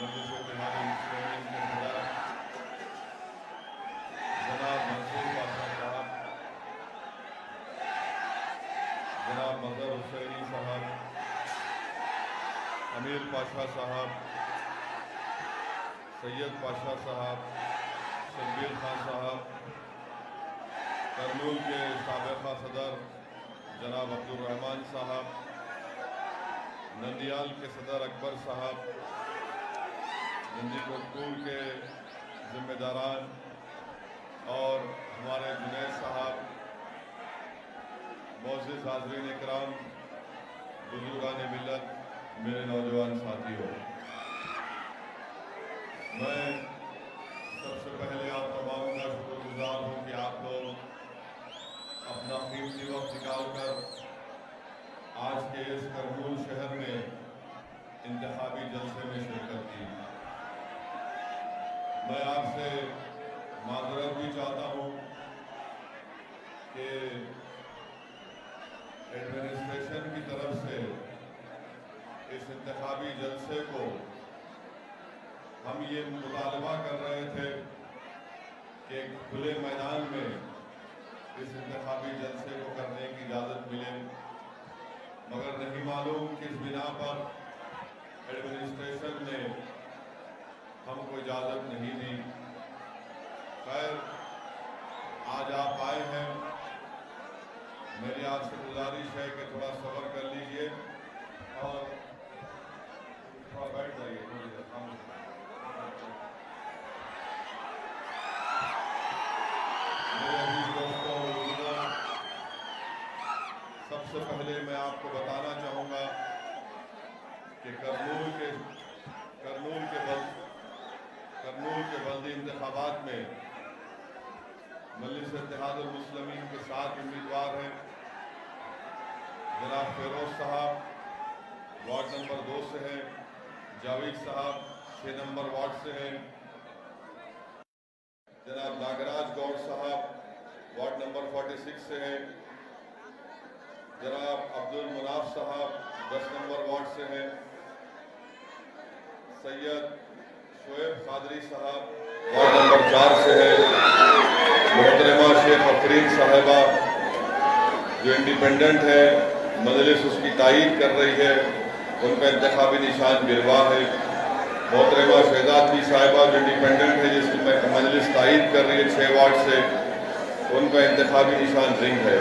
मजलिस इत्तेहाद मुस्लिमीन के सदर जनाब मंसूर पाशा साहब, जनाब मजहर हुसैनी साहब, अमीर पाशा साहब, सैयद पाशा साहब, शब्बीर खान साहब, करनूल के साबिक़ा सदर जनाब अब्दुल रहमान साहब, नंदियाल के सदर अकबर साहब, नंदीकोटकूल के जिम्मेदारान और हमारे जुनैद साहब, मोअज़्ज़िज़ हाज़रीन इकराम, बुज़ुर्गान मिल्लत, मेरे नौजवान साथियों, मैं सबसे पहले आप तमाम का शुक्रगुज़ार हूँ कि आप लोग अपना कीमती वक्त निकाल कर आज के इस करनूल शहर में इंतखाबी जलसे में शिरकत की। मैं आपसे माज़रत भी चाहता हूँ कि एडमिनिस्ट्रेशन की तरफ से इस इंतखाबी जलसे को हम ये मुतालबा कर रहे थे कि एक खुले मैदान में इस इंतखाबी जलसे को करने की इजाज़त मिले, मगर नहीं मालूम किस बिना पर एडमिनिस्ट्रेशन ने हमको इजाज़त नहीं दी। खैर, आज आप आए हैं, मेरी आपसे गुजारिश है कि थोड़ा सब्र कर लीजिए और थोड़ा बैठ जाइए थोड़ी देर। मेरे अजीज दोस्तों, सबसे पहले मैं आपको बताना चाहूँगा कि करनूल के बल्दी इंतखाबात में मजलिस इत्तेहाद मुस्लिमीन के 7 उम्मीदवार हैं। जनाब फेरोज साहब वार्ड नंबर 2 से हैं, जावेद साहब 6 नंबर वार्ड से हैं, जनाब नागराज गौड़ साहब वार्ड नंबर 46 से हैं, जनाब अब्दुल मुनाफ साहब 10 नंबर वार्ड से हैं, सैयद शोएब कादरी साहब वार्ड नंबर 4 से है, मोहतरमा शेख अफरीन साहिबा जो इंडिपेंडेंट है, मजलिस उसकी तायीद कर रही है, उनका इंतखाबी निशान गिरवा है, मोहतरमा शहजादी साहिबा जो इंडिपेंडेंट है जिसकी मजलिस तायीद कर रही है 6 वार्ड से, उनका इंतखाबी निशान रिंग है।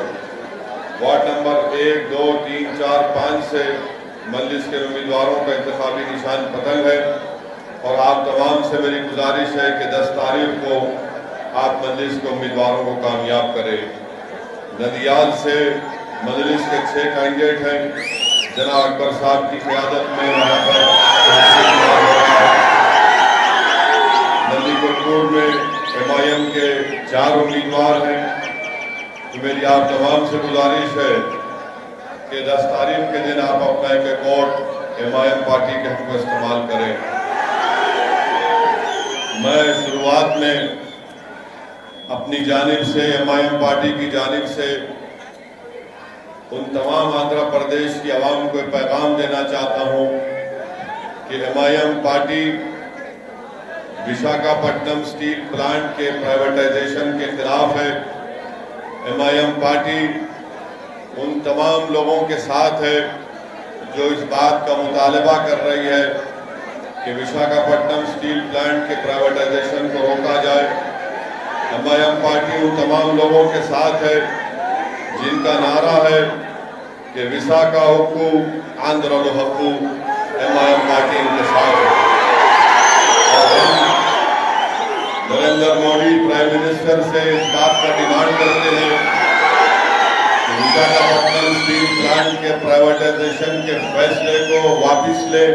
वार्ड नंबर 1, 2, 3, 4, 5 से मजलिस के उम्मीदवारों का इंतखाबी निशान पतंग है और आप तमाम से मेरी गुजारिश है कि 10 तारीख को आप मजलिस के उम्मीदवारों को कामयाब करें। नदियाल से मजलिस के 6 कैंडिडेट हैं, जनाब अकबर साहब की क़यादत में वहाँ पर नंदीकोटकूल में MIM के 4 उम्मीदवार हैं। तो मेरी आप तमाम से गुजारिश है कि 10 तारीख के दिन आप अपना एक वोट MIM पार्टी के हक़ में इस्तेमाल करें। मैं शुरुआत में अपनी जानिब से MIM पार्टी की जानिब से उन तमाम आंध्र प्रदेश की आवाम को पैगाम देना चाहता हूँ कि MIM party Visakhapatnam steel plant के प्राइवेटाइजेशन के खिलाफ है। MIM पार्टी उन तमाम लोगों के साथ है जो इस बात का मुतालबा कर रही है कि विशाखापट्टनम स्टील प्लांट के प्राइवेटाइजेशन को रोका जाए। MIM पार्टी उन तमाम लोगों के साथ है जिनका नारा है कि विशाखा हुक्कू आंध्रलो हक्कू। MIM पार्टी इनके साथ है और नरेंद्र मोदी प्राइम मिनिस्टर से इस बात का डिमांड करते हैं कि विशाखापट्टनम स्टील प्लांट के प्राइवेटाइजेशन के फैसले को वापस ले।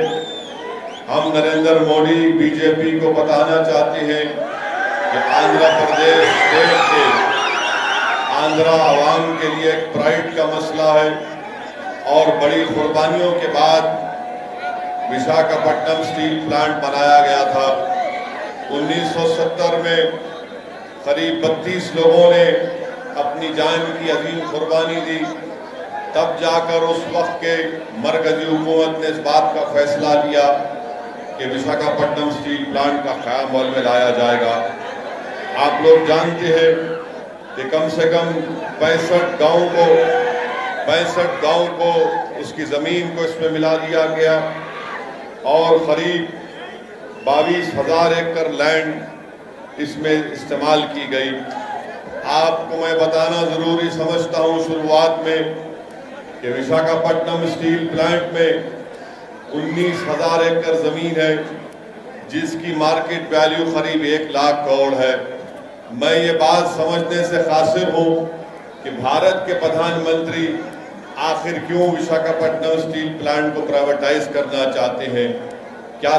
हम नरेंद्र मोदी BJP को बताना चाहते हैं कि आंध्र प्रदेश स्टेट के आंध्रा आवाम के लिए एक प्राइड का मसला है और बड़ी कुर्बानियों के बाद विशाखापट्टनम स्टील प्लांट बनाया गया था। 1970 में करीब 32 लोगों ने अपनी जान की अजीम कुर्बानी दी, तब जाकर उस वक्त के मरकजी हुकूमत ने इस बात का फैसला लिया कि विशाखापट्टनम स्टील प्लांट का क़याम अमल में लाया जाएगा। आप लोग जानते हैं कि कम से कम 65 गांव को उसकी ज़मीन को इसमें मिला दिया गया और करीब 22,000 एकड़ लैंड इसमें इस्तेमाल की गई। आपको मैं बताना ज़रूरी समझता हूँ शुरुआत में कि विशाखापट्टनम स्टील प्लांट में 19,000 एकड़ ज़मीन है जिसकी मार्केट वैल्यू करीब 1 लाख करोड़ है। मैं ये बात समझने से कासिर हूँ कि भारत के प्रधानमंत्री आखिर क्यों विशाखापट्टनम स्टील प्लांट को प्राइवेटाइज करना चाहते हैं। क्या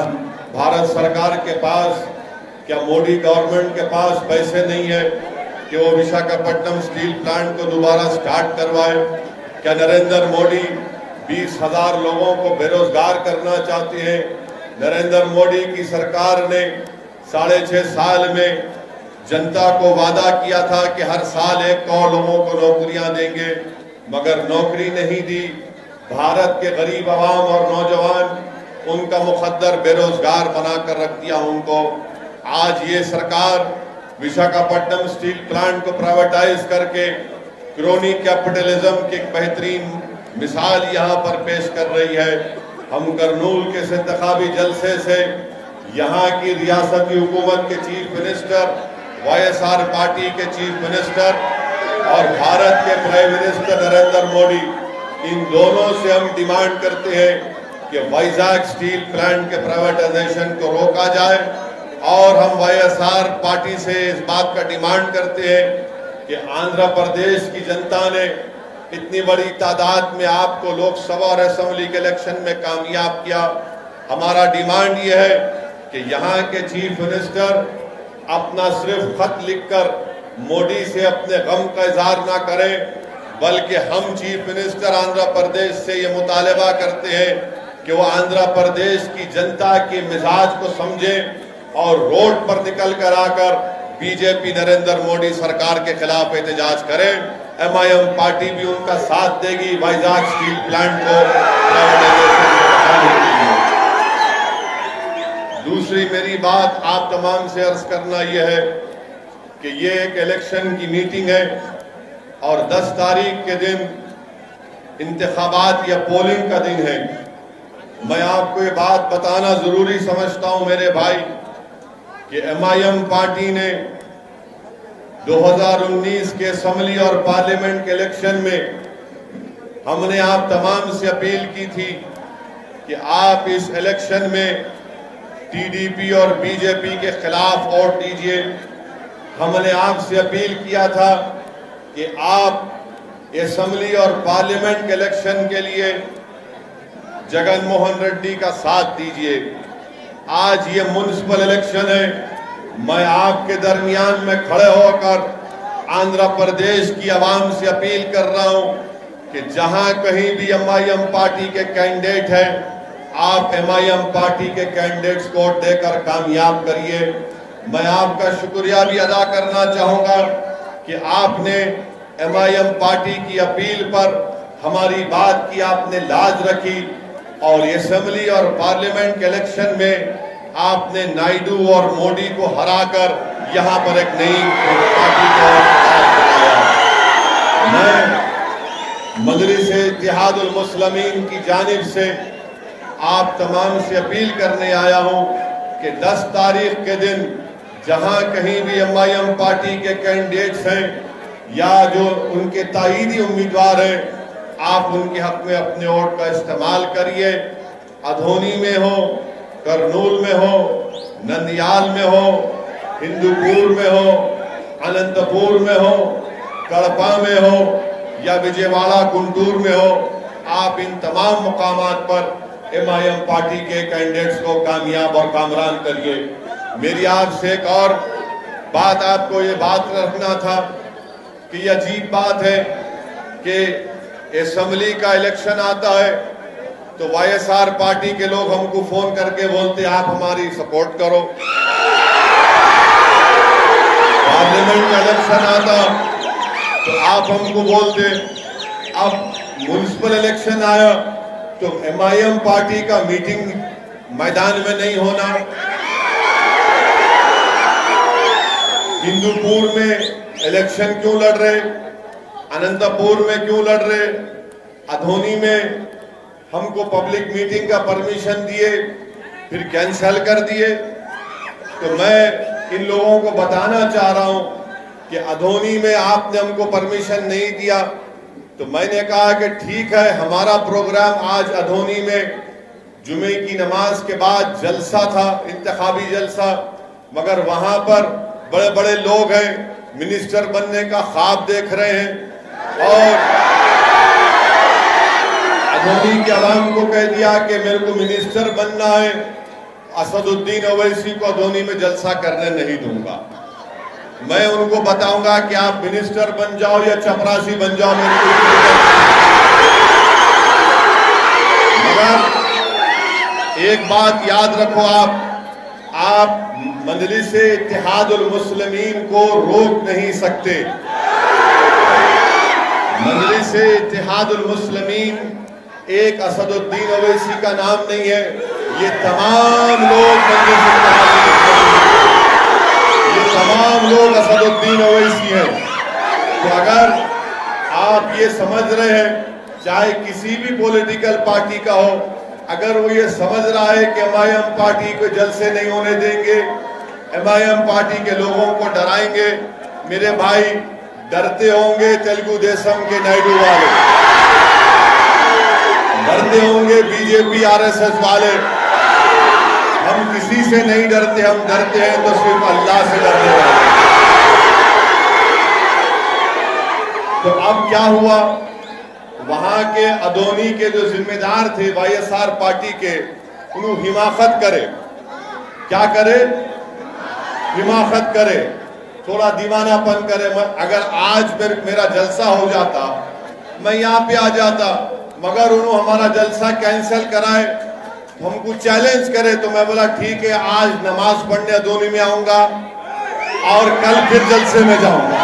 भारत सरकार के पास, क्या मोदी गवर्नमेंट के पास पैसे नहीं है कि वो विशाखापट्टनम स्टील प्लांट को दोबारा स्टार्ट करवाए? क्या नरेंद्र मोदी 20,000 लोगों को बेरोजगार करना चाहते हैं? नरेंद्र मोदी की सरकार ने 6.5 साल में जनता को वादा किया था कि हर साल 1 करोड़ लोगों को नौकरियां देंगे, मगर नौकरी नहीं दी। भारत के गरीब आवाम और नौजवान उनका मुकद्दर बेरोजगार बनाकर रख दिया उनको। आज ये सरकार विशाखापट्टनम स्टील प्लांट को प्राइवेटाइज करके क्रोनी कैपिटलिज्म की एक बेहतरीन मिसाल यहाँ पर पेश कर रही है। हम करनूल के इंतखाबी जलसे से यहाँ की रियासती हुकूमत के चीफ मिनिस्टर, YSR पार्टी के चीफ मिनिस्टर और भारत के प्राइम मिनिस्टर नरेंद्र मोदी, इन दोनों से हम डिमांड करते हैं कि वाइजाग स्टील प्लांट के प्राइवेटाइजेशन को रोका जाए और हम YSR पार्टी से इस बात का डिमांड करते हैं कि आंध्र प्रदेश की जनता ने इतनी बड़ी तादाद में आपको लोकसभा और असेंबली के इलेक्शन में कामयाब किया। हमारा डिमांड ये है कि यहाँ के चीफ मिनिस्टर अपना सिर्फ खत लिखकर मोदी से अपने गम का इजहार ना करें, बल्कि हम चीफ मिनिस्टर आंध्र प्रदेश से ये मुतालबा करते हैं कि वो आंध्र प्रदेश की जनता के मिजाज को समझें और रोड पर निकल कर आकर बीजेपी नरेंद्र मोदी सरकार के खिलाफ एहतजाज करें। MIM पार्टी भी उनका साथ देगी वाइजाग स्टील प्लांट को प्राइवेटाइजेशन के लिए। दूसरी मेरी बात आप तमाम से अर्ज करना यह है कि ये एक इलेक्शन की मीटिंग है और 10 तारीख के दिन इंतखाबात या पोलिंग का दिन है। मैं आपको ये बात बताना जरूरी समझता हूं मेरे भाई कि MIM पार्टी ने 2019 के असेंबली और पार्लियामेंट के इलेक्शन में हमने आप तमाम से अपील की थी कि आप इस इलेक्शन में TDP और BJP के खिलाफ वोट दीजिए। हमने आपसे अपील किया था कि आप असेंबली और पार्लियामेंट के इलेक्शन के लिए जगन मोहन रेड्डी का साथ दीजिए। आज ये म्युनिसिपल इलेक्शन है। मैं आपके दरमियान में खड़े होकर आंध्र प्रदेश की आवाम से अपील कर रहा हूं कि जहां कहीं भी MIM पार्टी के कैंडिडेट हैं, आप MIM पार्टी के कैंडिडेट्स को वोट देकर कामयाब करिए। मैं आपका शुक्रिया भी अदा करना चाहूंगा कि आपने MIM पार्टी की अपील पर हमारी बात की आपने लाज रखी और असेंबली और पार्लियामेंट के इलेक्शन में आपने नायडू और मोदी को हराकर यहां पर एक नई पार्टी को बनाया। मैं मजलिस-ए-इत्तेहादुल मुस्लिमीन की जानिब से आप तमाम से अपील करने आया हूं कि 10 तारीख के दिन जहां कहीं भी MIM पार्टी के कैंडिडेट्स हैं या जो उनके ताईदी उम्मीदवार हैं, आप उनके हक में अपने वोट का इस्तेमाल करिए। अधोनी में हो, करनूल में हो, नंदियाल में हो, हिंदूपुर में हो, अनंतपुर में हो, कड़पा में हो या विजयवाड़ा गुंटूर में हो, आप इन तमाम मुकामात पर MIM पार्टी के कैंडिडेट्स को कामयाब और कामरान करिए। मेरी आपसे एक और बात, आपको ये बात रखना था कि ये अजीब बात है कि असेंबली का इलेक्शन आता है तो YSR पार्टी के लोग हमको फोन करके बोलते आप हमारी सपोर्ट करो। पार्लियामेंट का इलेक्शन आता तो आप हमको बोलते। अब म्युनिसिपल इलेक्शन आया तो MIM पार्टी का मीटिंग मैदान में नहीं होना, हिंदूपुर में इलेक्शन क्यों लड़ रहे, अनंतपुर में क्यों लड़ रहे, अधोनी में हमको पब्लिक मीटिंग का परमिशन दिए फिर कैंसिल कर दिए। तो मैं इन लोगों को बताना चाह रहा हूं कि अधोनी में आपने हमको परमिशन नहीं दिया, तो मैंने कहा कि ठीक है, हमारा प्रोग्राम आज अधोनी में जुमे की नमाज के बाद जलसा था, इंतखाबी जलसा, मगर वहां पर बड़े बड़े लोग हैं, मिनिस्टर बनने का ख्वाब देख रहे हैं और अधोनी के अवाम को कह दिया कि मेरे को मिनिस्टर बनना है, असदुद्दीन ओवैसी को अधोनी में जलसा करने नहीं दूंगा। मैं उनको बताऊंगा कि आप मिनिस्टर बन जाओ या चपरासी बन जाओ, मगर एक बात याद रखो, आप मजलिस-ए इत्तेहादुल मुस्लिमीन को रोक नहीं सकते। मजलिस-ए इत्तेहादुल मुस्लिमीन एक असदुद्दीन ओवैसी का नाम नहीं है, ये तमाम लोग ये तमाम लोग असदुद्दीन ओवैसी हैं। तो अगर आप ये समझ रहे हैं, चाहे किसी भी पॉलिटिकल पार्टी का हो, अगर वो ये समझ रहा है कि एमआईएम पार्टी को जलसे नहीं होने देंगे, एमआईएम पार्टी के लोगों को डराएंगे, मेरे भाई डरते होंगे तेलुगु देशम के नायडू वाले, डरते होंगे बीजेपी आरएसएस वाले। हम किसी से नहीं डरते, हम डरते हैं तो सिर्फ अल्लाह से डरने वाले। तो अब क्या हुआ, वहां के अधोनी के जो जिम्मेदार थे वाईएसआर पार्टी के, उन्होंने हिमाकत करे, क्या करे, हिमाकत करे, थोड़ा दीवानापन करे। अगर आज मेरा जलसा हो जाता, मैं यहाँ पे आ जाता, मगर उन्होंने हमारा जलसा कैंसिल कराए, हमको चैलेंज करे, तो मैं बोला ठीक है, आज नमाज पढ़ने अधोनी में आऊंगा और कल फिर जलसे में जाऊंगा।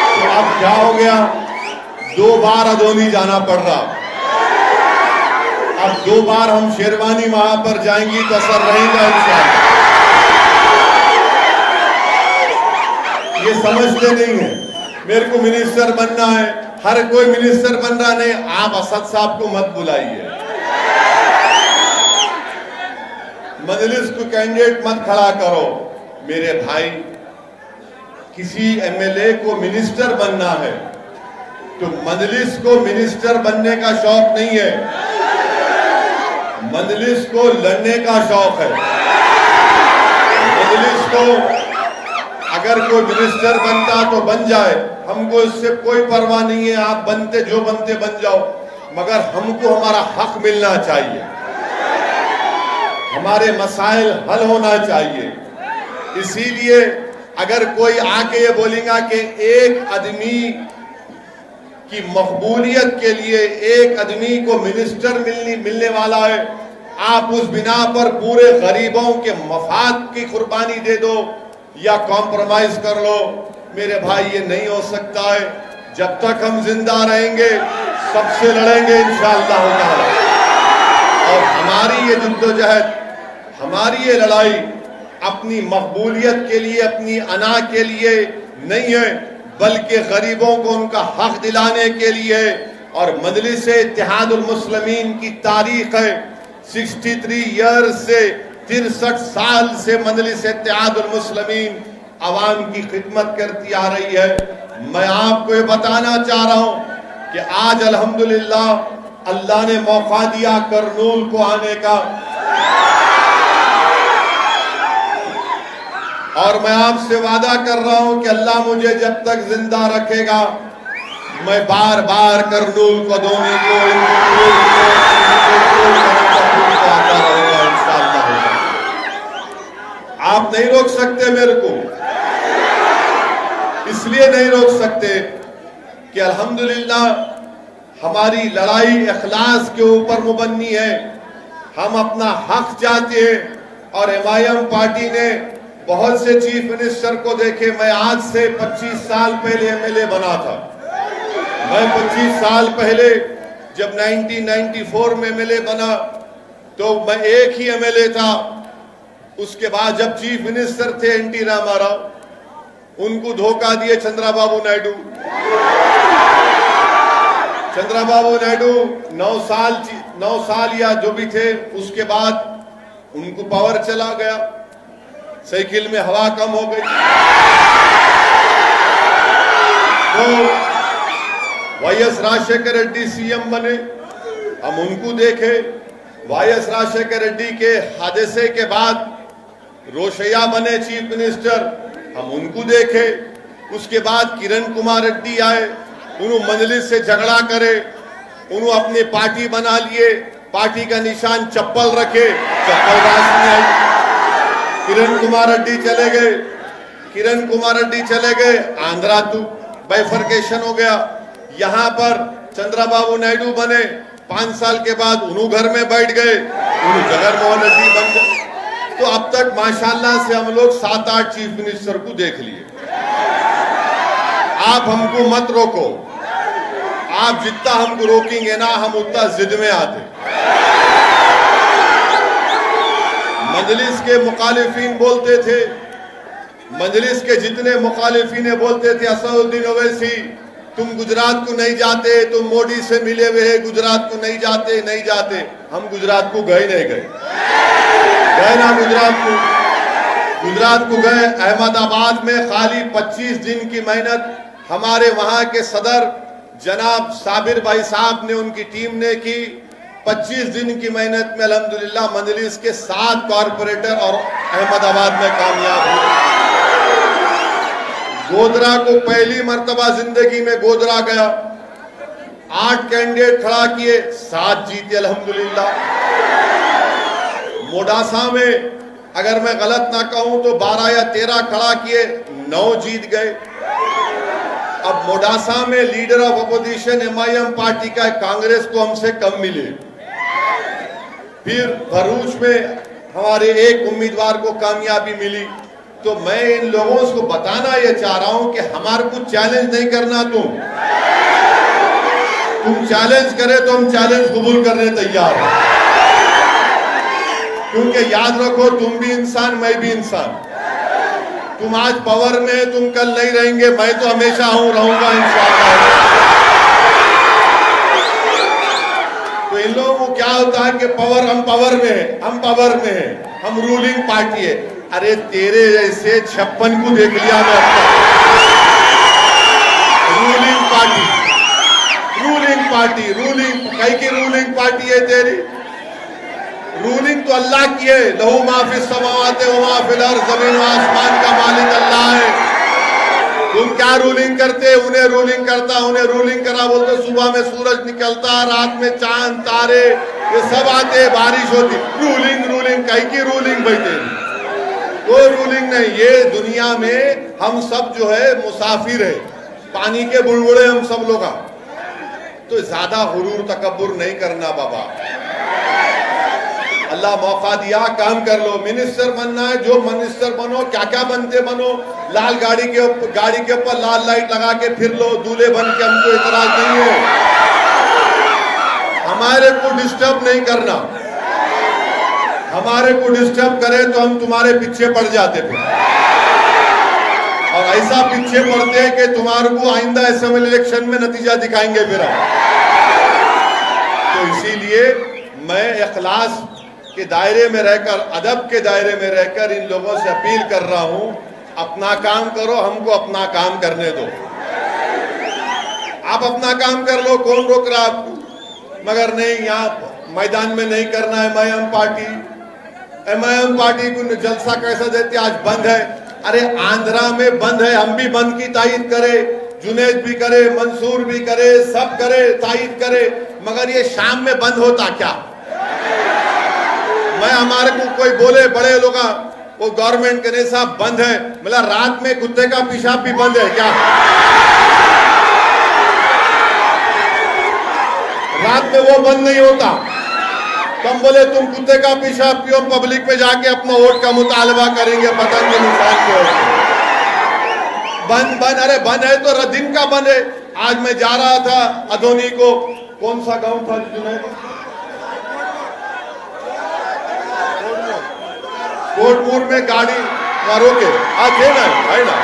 तो अब क्या हो गया, 2 बार अधोनी जाना पड़ रहा। अब 2 बार हम शेरवानी वहां पर जाएंगी तो असर रहेगा इंशाअल्लाह। ये समझते नहीं है, मेरे को मिनिस्टर बनना है, हर कोई मिनिस्टर बन रहा नहीं। आप असद साहब को मत बुलाइए, मजलिस को कैंडिडेट मत खड़ा करो। मेरे भाई, किसी एमएलए को मिनिस्टर बनना है तो मजलिस को मिनिस्टर बनने का शौक नहीं है, मजलिस को लड़ने का शौक है। मजलिस को अगर कोई मिनिस्टर बनता तो बन जाए, हमको इससे कोई परवाह नहीं है, आप बनते जो बनते बन जाओ, मगर हमको हमारा हक मिलना चाहिए, हमारे मसाइल हल होना चाहिए। इसीलिए अगर कोई आके ये बोलेगा कि एक आदमी की मकबूलियत के लिए एक आदमी को मिनिस्टर मिलने वाला है, आप उस बिना पर पूरे गरीबों के मफाद की कुर्बानी दे दो या कॉम्प्रोमाइज कर लो, मेरे भाई ये नहीं हो सकता है। जब तक हम जिंदा रहेंगे सबसे लड़ेंगे इंशाअल्लाह ताला। और हमारी ये जद्दोजहद, हमारी ये लड़ाई अपनी मकबूलियत के लिए, अपनी अना के लिए नहीं है, बल्कि गरीबों को उनका हक दिलाने के लिए। और मजलिस-ए इत्तेहादुल मुस्लिमीन की तारीख है 63 ईयर्स से, 63 साल से मजलिस-ए इत्तेहादुल मुस्लिमीन आवाम की खिदमत करती आ रही है। मैं आपको ये बताना चाह रहा हूं कि आज अल्हम्दुलिल्लाह अल्लाह ने मौका दिया करनूल को आने का, और मैं आपसे वादा कर रहा हूं कि अल्लाह मुझे जब तक जिंदा रखेगा, मैं बार बार करनूल को, अधोनी को, आता रहूंगा इंशाअल्लाह। आप नहीं रोक सकते मेरे को, इसलिए नहीं रोक सकते कि अल्हम्दुलिल्लाह हमारी लड़ाई इखलास के ऊपर मुबन्नी है। हम अपना हक चाहते हैं और एमआईएम पार्टी ने बहुत से चीफ मिनिस्टर को देखे। मैं आज से 25 साल पहले एमएलए बना था। मैं 25 साल पहले जब 1994 में एमएलए बना तो मैं एक ही एमएलए था। उसके बाद जब चीफ मिनिस्टर थे एनटी रामाराव, उनको धोखा दिए चंद्रबाबू नायडू। चंद्रबाबू नायडू 9 साल या जो भी थे, उसके बाद उनको पावर चला गया, साइकिल में हवा कम हो गई। तो वाईएस राजशेखर रेड्डी सीएम बने, हम उनको देखे। वाईएस राजशेखर रेड्डी के हादसे के बाद रोशैया बने चीफ मिनिस्टर, हम उनको देखे। उसके बाद किरण कुमार रेड्डी आए, उन्होंने मजलिस से झगड़ा करे, उन्होंने अपनी पार्टी बना लिए, पार्टी का निशान चप्पल रखे, चप्पल राज में आई। किरण कुमार रेड्डी चले गए, किरण कुमार रेड्डी चले गए, आंध्रा तो बाइफर्केशन हो गया। यहां पर चंद्रबाबू नायडू बने, 5 साल के बाद उन्होंने घर में बैठ गए, उन्होंने जगनमोहन रेड्डी बन गए। तो अब तक माशाल्लाह से हम लोग 7-8 चीफ मिनिस्टर को देख लिए। आप हमको मत रोको, आप जितना हमको रोकेंगे ना, हम उतना जिद में आते। मजलिस के मुखालिफिन बोलते थे, मजलिस के जितने मुखालिफिन बोलते थे, असदुद्दीन ओवैसी तुम गुजरात को नहीं जाते, तुम मोदी से मिले हुए हैं, गुजरात को नहीं जाते। हम गुजरात को गए नहीं गए ना, गुजरात को गए। अहमदाबाद में खाली 25 दिन की मेहनत हमारे वहां के सदर जनाब साबिर भाई साहब ने, उनकी टीम ने की। 25 दिन की मेहनत में अल्हम्दुलिल्लाह मजलिस के 7 कॉरपोरेटर और अहमदाबाद में कामयाब हुए। गोधरा को पहली मर्तबा जिंदगी में गोधरा गया, 8 कैंडिडेट खड़ा किए, 7 जीते अल्हम्दुलिल्लाह। मोडासा में अगर मैं गलत ना कहूं तो 12 या 13 खड़ा किए, 9 जीत गए। अब मोडासा में leader of opposition MIM party का कांग्रेस को हमसे कम मिले। फिर भरूच में हमारे एक उम्मीदवार को कामयाबी मिली। तो मैं इन लोगों को बताना ये चाह रहा हूं कि हमारे को चैलेंज नहीं करना। तुम चैलेंज करे तो हम चैलेंज कबूल करने तैयार हैं, क्योंकि याद रखो तुम भी इंसान, मैं भी इंसान। तुम आज पावर में, तुम कल नहीं रहेंगे, मैं तो हमेशा रहूंगा इंशाअल्लाह। तो इन लोगों को क्या होता है कि पावर, हम पावर में है, हम रूलिंग पार्टी है। अरे तेरे जैसे 56 को देख लिया मैं अब तक। रूलिंग कई की रूलिंग पार्टी है तेरी? रूलिंग तो अल्लाह की है। लहू माफिस समावाते व माफिल अर्ज़, ज़मीन व आसमान का मालिक अल्लाह है। तुम क्या रूलिंग करते? उन्हें रूलिंग करता, उन्हें रूलिंग करा बोलते। सुबह में सूरज निकलता, रात में चांद तारे ये सब आते, बारिश होती। रूलिंग कहीं की रूलिंग भाई तेरी? कोई रूलिंग नहीं। ये दुनिया में हम सब जो है मुसाफिर है, पानी के बुलबुले हम सब लोग। तो ज्यादा हुरूर तकब्बुर नहीं करना बाबा। अल्लाह मौका दिया, काम कर लो। मिनिस्टर बनना है, जो मिनिस्टर बनो, क्या क्या बनते बनो। लाल गाड़ी के ऊपर लाल लाइट लगा के फिर लो, दूल्हे बन के, हमको इतराज नहीं है। हमारे को डिस्टर्ब नहीं करना। हमारे को डिस्टर्ब करे तो हम तुम्हारे पीछे पड़ जाते थे, और ऐसा पीछे पड़ते हैं कि तुम्हारे को आइंदा असेंबली इलेक्शन में नतीजा दिखाएंगे फिर हम। तो इसीलिए मैं इखलास के दायरे में रहकर, अदब के दायरे में रहकर इन लोगों से अपील कर रहा हूं, अपना काम करो, हमको अपना काम करने दो। आप अपना काम कर लो, कौन रोक रहा आपको? मगर नहीं, यहाँ मैदान में नहीं करना है। एमआईएम पार्टी को जलसा कैसा देते, आज बंद है। अरे आंध्रा में बंद है, हम भी बंद की तायीद करे, जुनेद भी करे, मंसूर भी करे, सब करे, तायीद करे, मगर ये शाम में बंद होता क्या? मैं हमारे को कोई बोले बड़े लोग, वो गवर्नमेंट कहने साहब बंद है, मतलब रात में कुत्ते का पेशाब भी बंद है क्या? रात में वो बंद नहीं होता। तुम बोले तुम कुत्ते का पेशाब पियो, पब्लिक में जाके अपना वोट का मुतालबा करेंगे पतंग के निशान के। बंद अरे बंद है तो दिन का बंद है। आज मैं जा रहा था अधोनी को, कौन सा गांव था जुनैद? कोटपुर में गाड़ी मारो के थे ना, है ना?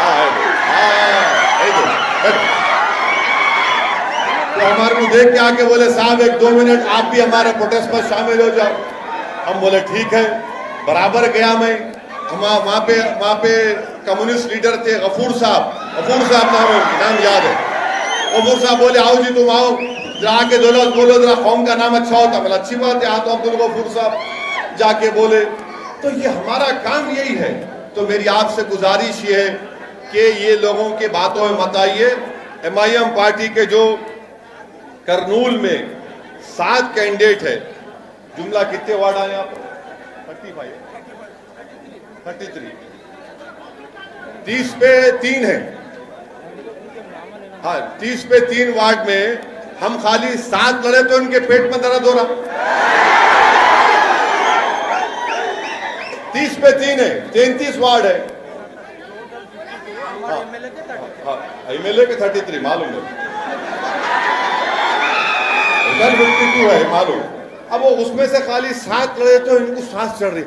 तो हमारे को देख के आके बोले साहब 1-2 मिनट आप भी हमारे प्रोटेस्ट में शामिल हो जाओ। हम बोले ठीक है। बराबर गया मैं, वहाँ पे कम्युनिस्ट लीडर थे गफूर साहब नाम याद है। गफूर साहब बोले आओ जी तुम आओ, जाके बोलो जरा कौम का नाम अच्छा होता। बोला अच्छी बात है, तो अब्दुल गफूर साहब जाके बोले। तो ये हमारा काम यही है। तो मेरी आपसे गुजारिश ये है कि ये लोगों की बातों में मत आइए। MIM पार्टी के जो करनूल में 7 कैंडिडेट है, जुमला कितने वार्ड आए आप? 35, 33, 30 पे 3 है। हाँ, 30 पे 3 वार्ड में हम खाली 7 लड़े तो इनके पेट में दर्द हो रहा। 30 पे 3 है, 33 वार्ड है। MLA के 33 मालूम है, इधर 52 है मालूम। अब वो उसमें से खाली 7 लड़े तो इनको सांस चढ़ रही।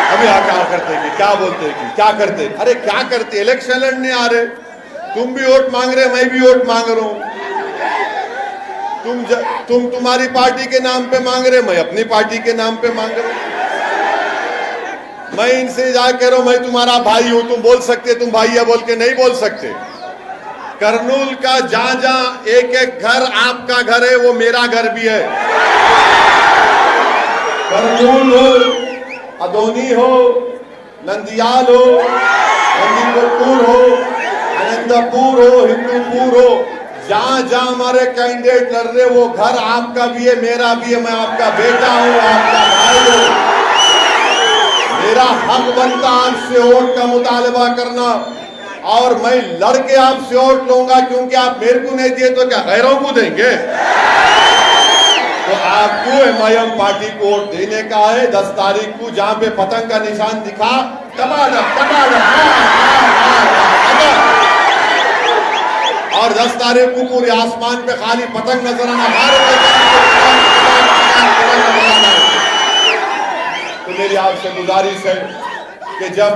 अभी क्या करते कि क्या बोलते कि क्या करते? अरे क्या करते? इलेक्शन लड़ने आ रहे, तुम भी वोट मांग रहे, मैं भी वोट मांग रहा हूं। तुम तुम्हारी पार्टी के नाम पे मांग रहे, मैं अपनी पार्टी के नाम पे मांग रहा हूं। मैं इनसे जा कह रहा हूं मैं तुम्हारा भाई हूं, तुम बोल सकते, तुम भाई है बोल के नहीं बोल सकते। करनूल का जहां एक घर आपका घर है, वो मेरा घर भी है। करनूल हो, अदोनी हो, नंदियाल हो, नंदीपुर हो, आनंदपुर हो, हिंदूपुर हो, जहां हमारे कैंडिडेट लड़ रहे, वो घर आपका भी है, मेरा भी है। मैं आपका बेटा हूं, आपका भाई हूं। मेरा हक बनता आपसे वोट का मुतालबा करना, और मैं लड़के आपसे वोट लूंगा, क्योंकि आप मेरे को नहीं दिए तो क्या गैरों को देंगे? तो आपको MIM पार्टी को वोट देने का है। 10 तारीख को जहां पे पतंग का निशान दिखा, और 10 तारीख को पूरे आसमान पे खाली पतंग नजर आना। तो मेरी आपसे गुजारिश है कि जब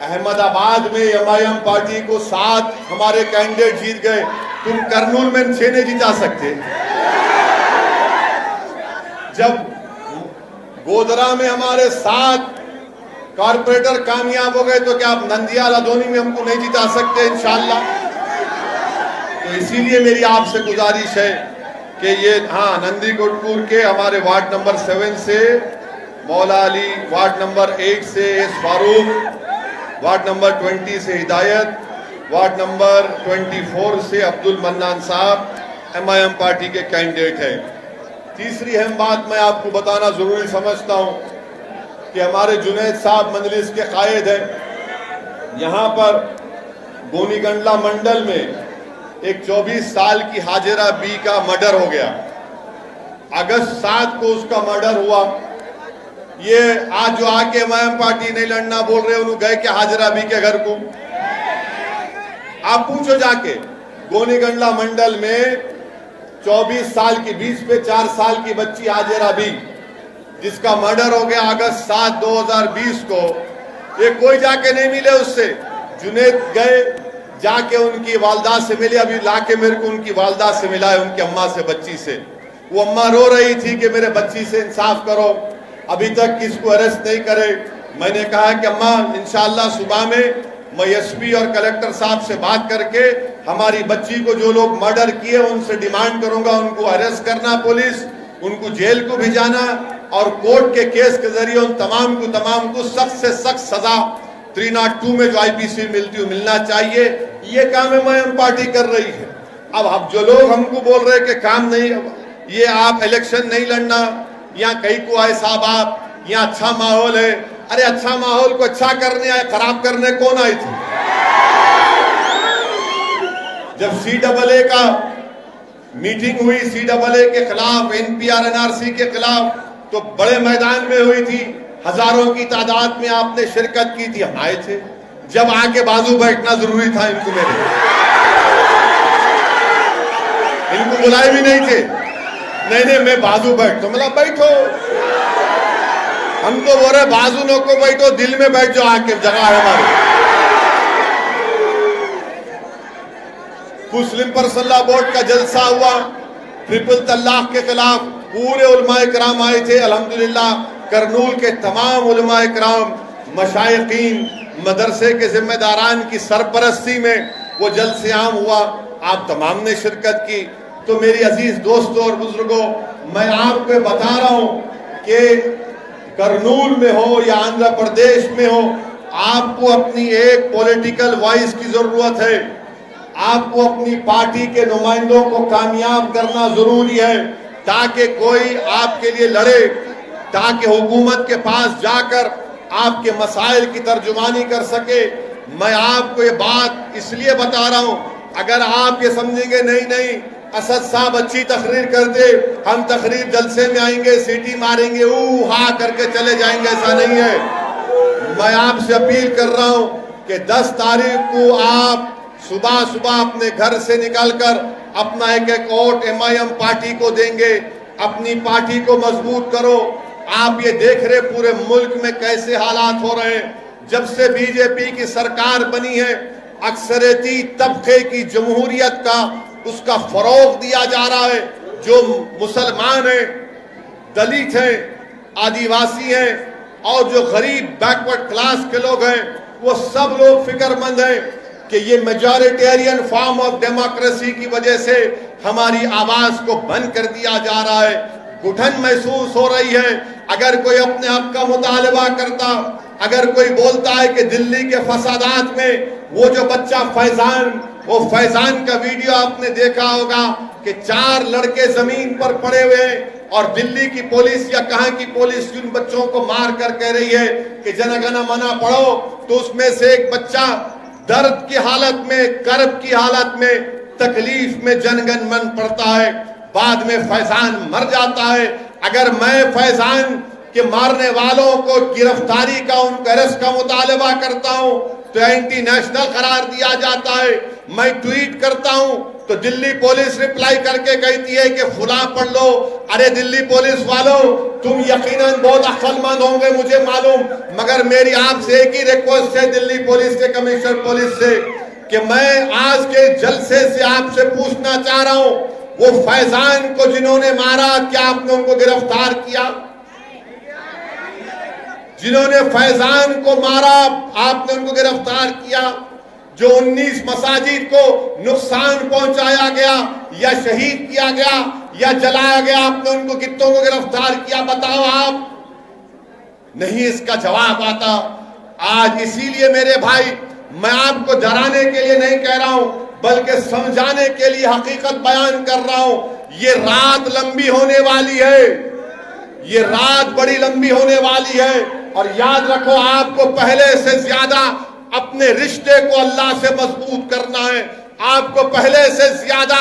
अहमदाबाद में MIM पार्टी को 7 हमारे कैंडिडेट जीत गए, तुम करनूल में 6 नहीं जीता सकते। जब गोधरा में हमारे 7 कारपोरेटर कामयाब हो गए, तो क्या आप नंदियाल अदोनी में हमको नहीं जिता सकते इंशाअल्लाह? तो इसीलिए मेरी आपसे गुजारिश है कि ये नंदी कोटपुर के हमारे वार्ड नंबर 7 से मौला अली, वार्ड नंबर 8 से एस फारूक, वार्ड नंबर 20 से हिदायत, वार्ड नंबर 24 से अब्दुल मन्नान साहब MIM पार्टी के कैंडिडेट हैं। तीसरी अहम बात मैं आपको बताना जरूरी समझता हूं कि हमारे जुनैद साहब मजलिस के कायद हैं। यहां पर गोनीगंडला मंडल में एक 24 साल की हाजिरा बी का मर्डर हो गया। अगस्त 7 को उसका मर्डर हुआ। ये आज जो आके MIM पार्टी नहीं लड़ना बोल रहे, उन्होंने गए क्या हाजिरा बी के घर को? आप पूछो जाके। गोनीगंडला मंडल में 24 साल की 20 पे 4 साल की बच्ची हाजिरा बी, जिसका मर्डर हो गया अगस्त 7, 2020 को। ये कोई जाके नहीं मिले उससे। जुनैद गए, जाके उनकी वालदा से मिले। अभी लाके मेरे को उनकी वालदा से मिला है, उनकी अम्मा से, बच्ची से। वो अम्मा रो रही थी कि मेरे बच्ची से इंसाफ करो, अभी तक किसको अरेस्ट नहीं करे। मैंने कहा कि अम्मा इंशाअल्लाह सुबह में मैं SP और कलेक्टर साहब से बात करके हमारी बच्ची को जो लोग मर्डर किए उनसे डिमांड करूंगा, उनको अरेस्ट करना, पुलिस उनको जेल को भिजाना, और कोर्ट के केस के जरिए उन तमाम को सख्त से सख्त सजा 302 में जो IPC मिलती है मिलना चाहिए। ये काम MIM पार्टी कर रही है। अब जो लोग हमको बोल रहे हैं कि काम नहीं, ये आप इलेक्शन नहीं लड़ना, यहाँ कहीं को आए साहब आप, यहाँ अच्छा माहौल है। अरे अच्छा माहौल को अच्छा करने आए, खराब करने कौन आई थी? जब CAA का मीटिंग हुई, CAA के खिलाफ, NPR NRC के खिलाफ, तो बड़े मैदान में हुई थी, हजारों की तादाद में आपने शिरकत की थी, हम आए थे। जब आके बाजू बैठना जरूरी था इनको, मेरे इनको बुलाए भी नहीं थे। नहीं मैं बाजू बैठ, तो मतलब बैठो, हम तो बोल रहे बाजू नो को बैठो, दिल में बैठ जाओ, आके जगह है हमारी। मुस्लिम पर्सनल बोर्ड का जलसा हुआ, ट्रिपल तलाक के खिलाफ पूरे उलमाए कराम आए थे। अल्हम्दुलिल्लाह करनूल के तमाम उलमाए कराम, मशाइखीन, मदरसे के जिम्मेदारान की सरपरस्ती में वो जलसे आम हुआ। आप तमाम ने शिरकत की। तो मेरी अजीज दोस्तों और बुजुर्गों, मैं आपको बता रहा हूं कि करनूल में हो या आंध्र प्रदेश में हो, आपको अपनी एक पॉलिटिकल वॉइस की जरूरत है। आपको अपनी पार्टी के नुमाइंदों को कामयाब करना जरूरी है ताकि कोई आपके लिए लड़े, ताकि हुकूमत के पास जाकर आपके मसाइल की तर्जुमानी कर सके। मैं आपको ये बात इसलिए बता रहा हूं, अगर आप ये समझेंगे नहीं असद साहब अच्छी तकरीर करते, हम तकरीर जलसे में आएंगे, सीटी मारेंगे, हा करके चले जाएंगे, ऐसा नहीं है। मैं आपसे अपील कर रहा हूं कि 10 तारीख को आप सुबह सुबह अपने घर से निकलकर अपना एक वोट MIM पार्टी को देंगे। अपनी पार्टी को मजबूत करो। आप ये देख रहे पूरे मुल्क में कैसे हालात हो रहे हैं। जब से बीजेपी की सरकार बनी है, अक्सरियती तबके की जमहूरियत का उसका फरोग दिया जा रहा है। जो मुसलमान हैं, दलित हैं, आदिवासी हैं और जो गरीब बैकवर्ड क्लास के लोग हैं, वो सब लोग फिक्रमंद हैं कि ये मेजॉरिटेरियन फॉर्म ऑफ डेमोक्रेसी की वजह से हमारी आवाज को बंद कर दिया जा रहा है। घुटन महसूस हो रही है। अगर कोई अपने हक का मुतालबा करता, अगर कोई बोलता है कि दिल्ली के फसादात में वो जो बच्चा फैजान, वो फैजान का वीडियो आपने देखा होगा कि 4 लड़के जमीन पर पड़े हुए हैं और दिल्ली की पुलिस या कहां की पुलिस उन बच्चों को मार कर कह रही है कि जनगण मना पढ़ो, तो उसमें से एक बच्चा दर्द की हालत में, कर्ब की हालत में, तकलीफ में जनगण मन पड़ता है, बाद में फैजान मर जाता है। अगर मैं फैजान के मारने वालों को गिरफ्तारी का, उनके अरेस्ट का मुतालबा करता हूं तो एंटी नेशनल करार दिया जाता है। मैं ट्वीट करता हूं तो दिल्ली पुलिस रिप्लाई करके कहती है कि फुला पढ़ लो। अरे दिल्ली पुलिस वालों, तुम यकीनन बहुत अक्लमंद होंगे मुझे मालूम, मगर मेरी आपसे एक ही रिक्वेस्ट है दिल्ली पुलिस के कमिश्नर पुलिस से कि मैं आज के जलसे से आपसे पूछना चाह रहा हूं, वो फैजान को जिन्होंने मारा, क्या आपने उनको गिरफ्तार किया? जिन्होंने फैजान को मारा, आपने उनको गिरफ्तार किया? जो 19 मसाजिद को नुकसान पहुंचाया गया या शहीद किया गया या जलाया गया, आपने उनको कितनों को गिरफ्तार किया? बताओ आप। नहीं इसका जवाब आता। आज इसीलिए मेरे भाई, मैं आपको डराने के लिए नहीं कह रहा हूं, बल्कि समझाने के लिए हकीकत बयान कर रहा हूं। ये रात लंबी होने वाली है, ये रात बड़ी लंबी होने वाली है। और याद रखो, आपको पहले से ज्यादा अपने रिश्ते को अल्लाह से मजबूत करना है। आपको पहले से ज्यादा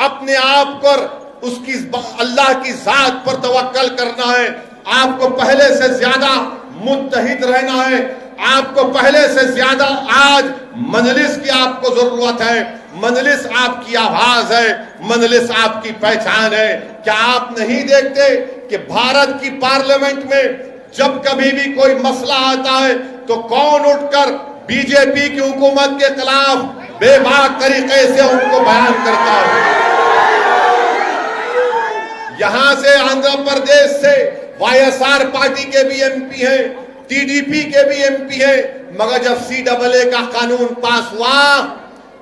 अपने आप पर, उसकी अल्लाह की जात पर तवक्कल करना है। आपको पहले से ज्यादा मुत्तहिद रहना है। आपको पहले से ज्यादा आज मजलिस की आपको जरूरत है। मजलिस आपकी आवाज है, मजलिस आपकी पहचान है। क्या आप नहीं देखते कि भारत की पार्लियामेंट में जब कभी भी कोई मसला आता है तो कौन उठकर बीजेपी की हुकूमत के खिलाफ बेबाक तरीके से उनको बयान करता है? यहां से आंध्र प्रदेश से YSR पार्टी के भी MP हैं, TDP के भी MP हैं, मगर जब CAA का कानून पास हुआ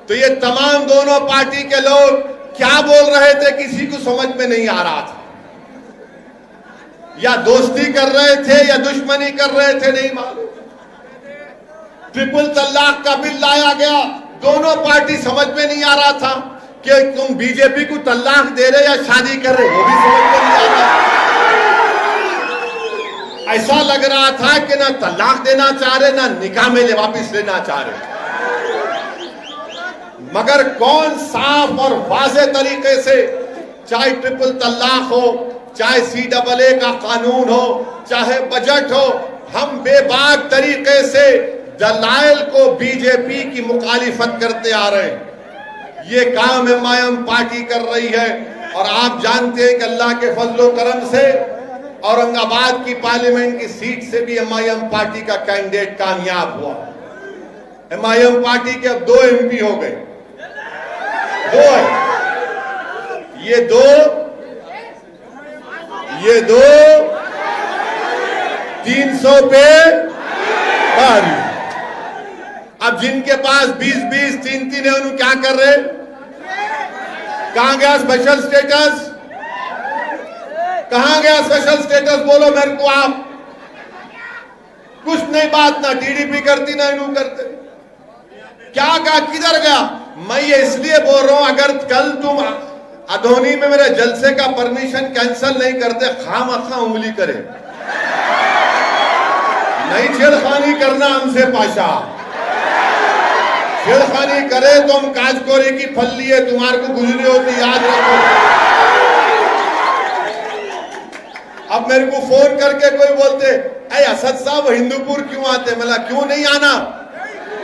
तो ये तमाम दोनों पार्टी के लोग क्या बोल रहे थे किसी को समझ में नहीं आ रहा था। या दोस्ती कर रहे थे या दुश्मनी कर रहे थे, नहीं मालूम। ट्रिपल तलाक का बिल लाया गया, दोनों पार्टी समझ में नहीं आ रहा था कि तुम बीजेपी को तलाक दे रहे या शादी कर रहे, वो भी समझ में नहीं आ रहा। ऐसा लग रहा था कि ना तलाक देना चाह रहे, ना निकाह में वापिस लेना चाह रहे। मगर कौन साफ और वाज़े तरीके से, चाहे ट्रिपल तलाक हो, चाहे CAA का कानून हो, चाहे बजट हो, हम बेबाक तरीके से दलाइल को बीजेपी की मुखालिफत करते आ रहे हैं। ये काम MIM पार्टी कर रही है। और आप जानते हैं कि अल्लाह के फजलो करम से औरंगाबाद की पार्लियामेंट की सीट से भी एमआईएम पार्टी का कैंडिडेट कामयाब हुआ। एमआईएम पार्टी के अब 2 एमपी हो गए, 2 है। ये दो 300 पे पारी। अब जिनके पास 20-20, 3-3 है, उन्हें क्या कर रहे? कहां गया स्पेशल स्टेटस? कहां गया स्पेशल स्टेटस? बोलो मेरे को आप। कुछ नहीं, बात ना टीडीपी करती ना इन्हों करते। क्या कहा, किधर गया? मैं ये इसलिए बोल रहा हूं, अगर कल तुम अधोनी में मेरे जलसे का परमिशन कैंसिल नहीं करते, खामखा उंगली करे। नहीं छेड़खानी करना हमसे पाशा। छेड़खानी करे तो हम काजकोरी की फल्ली है, तुम्हारे को गुजरी होती, याद रखो। अब मेरे को फोन करके कोई बोलते, अरे असद साहब हिंदूपुर क्यों आते? मला क्यों नहीं आना?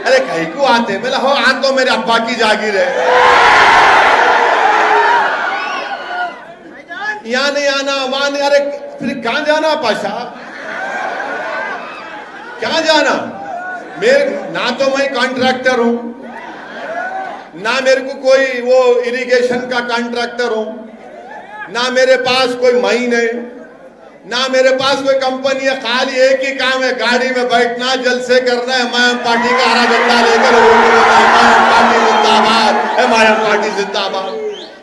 अरे कहीं क्यों आते? मला हो आ तो मेरे अब्बा की जागीर है, यहां नहीं आना, वहां नहीं। अरे फिर कहां जाना पाशा? क्या जाना? मेरे ना तो मैं कॉन्ट्रैक्टर हूं, ना मेरे को कोई वो इरिगेशन का कॉन्ट्रैक्टर हूं, ना मेरे पास कोई माइन है, ना मेरे पास कोई कंपनी है। खाली एक ही काम है, गाड़ी में बैठना, जलसे करना है, एमआईएम पार्टी का हरा झंडा लेकर एमआईएम पार्टी जिंदाबाद, एमआईएम पार्टी जिंदाबाद।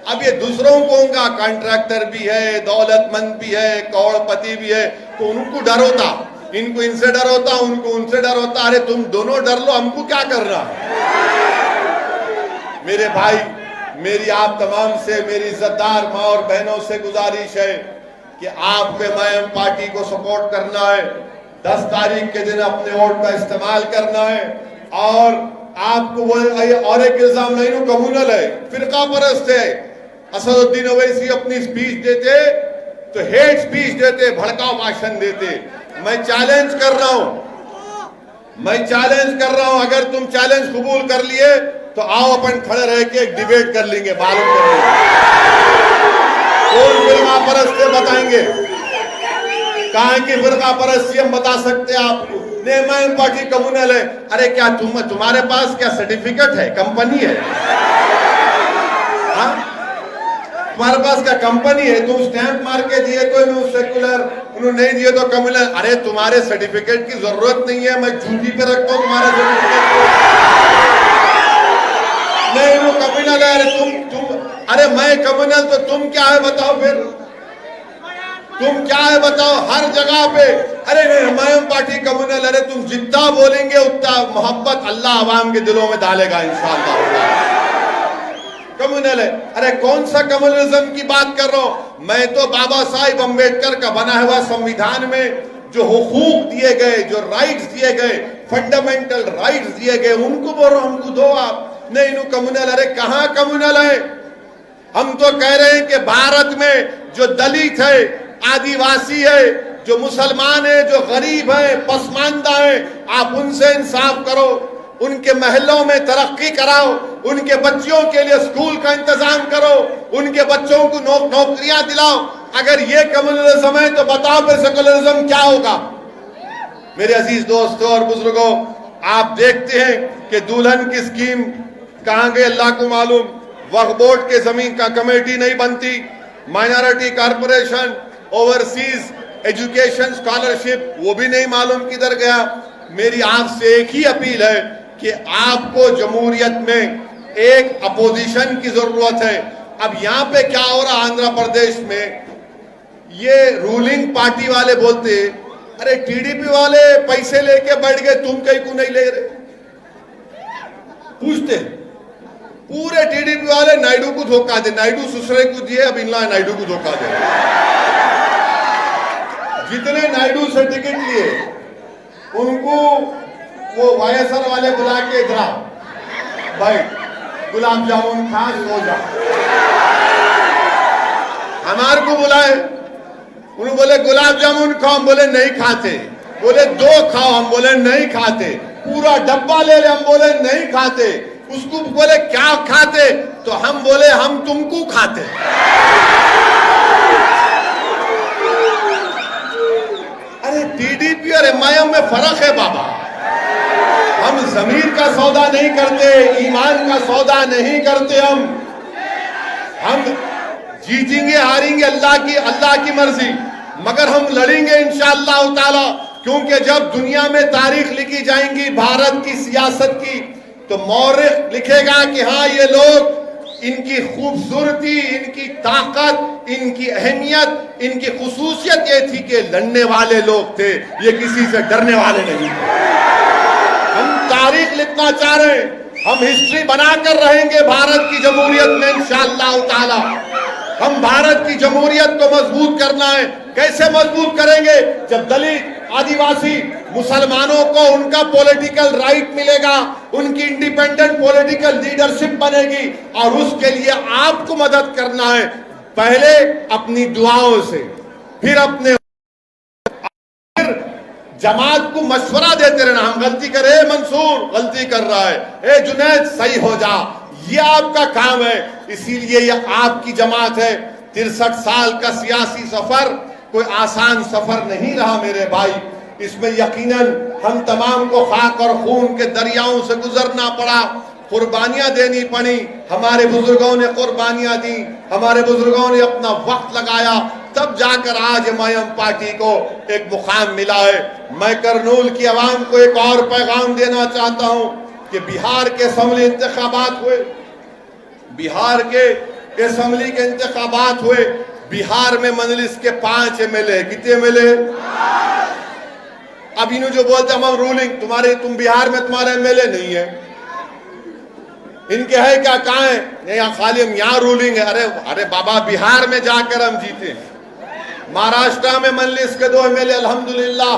अब ये दूसरों को उनका कॉन्ट्रैक्टर भी है, दौलतमंद भी है, करोड़पति भी है, तो उनको डर होता, इनको इनसे डर होता, उनको उनसे डर होता। अरे तुम दोनों डर लो, हमको क्या करना? मेरे भाई, मेरी आप तमाम से, मेरी इज्जतदार माँ और बहनों से गुजारिश है कि आपको एमआईएम पार्टी को सपोर्ट करना है। 10 तारीख के दिन अपने वोट का इस्तेमाल करना है। और आपको वो और एक इल्जाम नहीं, कम्युनल है, फिरका परस्त है। असदुद्दीन ओवैसी अपनी स्पीच देते तो हेट स्पीच देते, भड़काऊ भाषण देते। मैं चैलेंज कर रहा हूं, अगर तुम चैलेंज कबूल कर लिए तो आओ अपन खड़े रह के एक डिबेट कर लेंगे, मालूम कर लेंगे कौन फिरका परस्त है, बताएंगे। कहां की फिरका परस्ती हम बता सकते हैं आपको। एमआईएम पार्टी कम्युनल है। अरे क्या तुम्हारे पास क्या सर्टिफिकेट है? कंपनी है? हाँ, तुम्हारे पास क्या कंपनी है? तुम स्टैंप मार के दिए तो सेकुलर, उन्होंने नहीं दिए तो कम्युनल। अरे तुम्हारे सर्टिफिकेट की जरूरत नहीं है, मैं ड्यूटी पे रखता हूं तुम्हारे सर्टिफिकेट को। नहीं वो कम्युनल है। अरे तुम अरे मैं कम्युनल तो तुम क्या है बताओ? फिर तुम क्या है बताओ? हर जगह पे अरे एमआईएम पार्टी कम्युनल। अरे तुम जितना बोलेंगे उतना मोहब्बत अल्लाह आवाम के दिलों में डालेगा इंशाअल्लाह। कम्युनल है। अरे कौन सा कम्युनलिज्म की बात कर रहा हूं मैं? तो बाबा साहिब अम्बेडकर का बना हुआ संविधान में जो हुकूक दिए गए, जो राइट्स दिए गए, फंडामेंटल राइट्स दिए गए, उनको बोलो हमको दो आप। नहीं कम्युनल। अरे कहां कम्युनल है? हम तो कह रहे हैं कि भारत में जो दलित है, आदिवासी है, जो मुसलमान है, जो गरीब है, पसमानदा है, आप उनसे इंसाफ करो, उनके महलों में तरक्की कराओ, उनके बच्चों के लिए स्कूल का इंतजाम करो, उनके बच्चों को नौकरियां दिलाओ। अगर ये कम्युनलिज्म है तो बताओ फिर सेकुलरिज्म क्या होगा? मेरे अजीज दोस्तों और बुजुर्गों, आप देखते हैं कि दुल्हन की स्कीम कहां गई अल्लाह को मालूम। वक्फ बोर्ड के जमीन का कमेटी नहीं बनती, minority corporation, overseas education scholarship वो भी नहीं मालूम किधर गया। मेरी आपसे एक ही अपील है कि आपको जमहूरियत में एक अपोजिशन की जरूरत है। अब यहाँ पे क्या हो रहा आंध्र प्रदेश में, ये रूलिंग पार्टी वाले बोलते अरे टीडीपी वाले पैसे लेके बैठ गए, तुम कहीं को नहीं ले रहे। पूछते पूरे टीडीपी वाले नायडू को धोखा दे, नायडू सुसरे को दिए, अब इनला नायडू को धोखा दे। जितने नायडू से टिकट लिए उनको वो वाईएसआर वाले बुला के इधर भाई गुलाब जामुन खा सो जा। हमारे को बुलाए, उन्होंने बोले गुलाब जामुन खाओ, हम बोले नहीं खाते। बोले 2 खाओ, हम बोले नहीं खाते। पूरा डब्बा ले ले, हम बोले नहीं खाते। उसको बोले क्या खाते, तो हम बोले हम तुमको खाते। और एमआईएम में फर्क है बाबा। हम जमीर का सौदा नहीं करते, ईमान का सौदा नहीं करते। हम जीतेंगे हारेंगे अल्लाह की मर्जी, मगर हम लड़ेंगे इंशाअल्लाह ताला। क्योंकि जब दुनिया में तारीख लिखी जाएंगी भारत की सियासत की, तो मौरिख लिखेगा कि हाँ ये लोग, इनकी खूबसूरती, इनकी ताकत, इनकी अहमियत, इनकी खुसूसियत ये थी कि लड़ने वाले लोग थे, ये किसी से डरने वाले नहीं थे। हम तारीख लिखना चाह रहे हैं, हम हिस्ट्री बनाकर रहेंगे भारत की जमहूरियत में इंशाअल्लाह ताला। हम भारत की जमहूरियत को मजबूत करना है। कैसे मजबूत करेंगे? जब दलित, आदिवासी, मुसलमानों को उनका पॉलिटिकल राइट मिलेगा, उनकी इंडिपेंडेंट पॉलिटिकल लीडरशिप बनेगी। और उसके लिए आपको मदद करना है, पहले अपनी दुआओं से, फिर अपने जमात को मशवरा देते रहना। हम गलती करे, मंसूर गलती कर रहा है, ए जुनैद सही हो जा, ये आपका काम है। इसीलिए ये आपकी जमात है। 63 साल का सियासी सफर कोई आसान सफर नहीं रहा मेरे भाई। इसमें यकीनन हम तमाम को खाक और खून के दरियाओं से गुजरना पड़ा, कुर्बानियां देनी पड़ी। हमारे बुजुर्गों ने कुर्बानियां दी, हमारे बुजुर्गों ने अपना वक्त लगाया, तब जाकर आज एमआईएम पार्टी को एक मुकाम मिला है। मैं करनूल की आवाम को एक और पैगाम देना चाहता हूं कि बिहार के असेंबली इंतखाबात हुए, बिहार के असेंबली के इंतखाबात हुए। बिहार में मजलिस के 5 एमएलए, कितने एमएलए? अब इन्हों जो बोलते हम रूलिंग, तुम बिहार में तुम्हारा एमएलए नहीं है, इनके है क्या? कहाँ है? यहाँ खाली हम यहाँ रूलिंग है। अरे बाबा, बिहार में जाकर हम जीते। महाराष्ट्र में मजलिस के 2 एमएलए अल्हम्दुलिल्लाह।